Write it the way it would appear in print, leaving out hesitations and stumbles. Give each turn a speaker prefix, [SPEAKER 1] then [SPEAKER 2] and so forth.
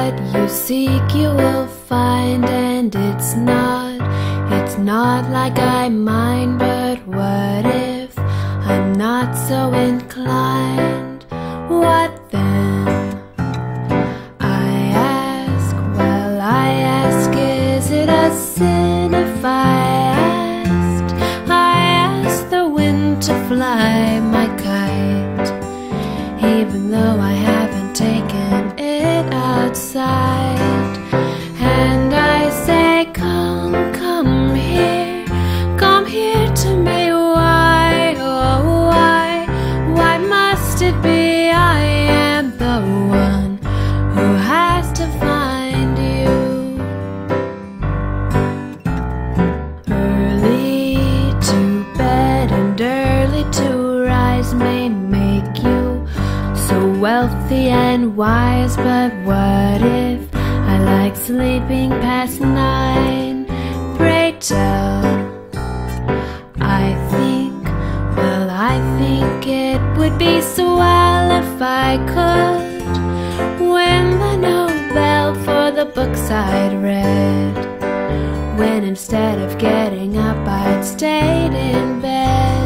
[SPEAKER 1] What you seek you will find, and it's not like I mind. But what if I'm not so inclined? What then? I ask, well, I ask, is it a sin if I asked the wind to fly my kite, even though I haven't taken it outside? And I say, come here to me. Why, oh why must it be I am the one who has to find you? Early to bed and early to rise may make you so wealthy and wise. But what if I like sleeping past 9? Pray tell. I think it would be swell if I could win the Nobel for the books I'd read, when instead of getting up I'd stayed in bed.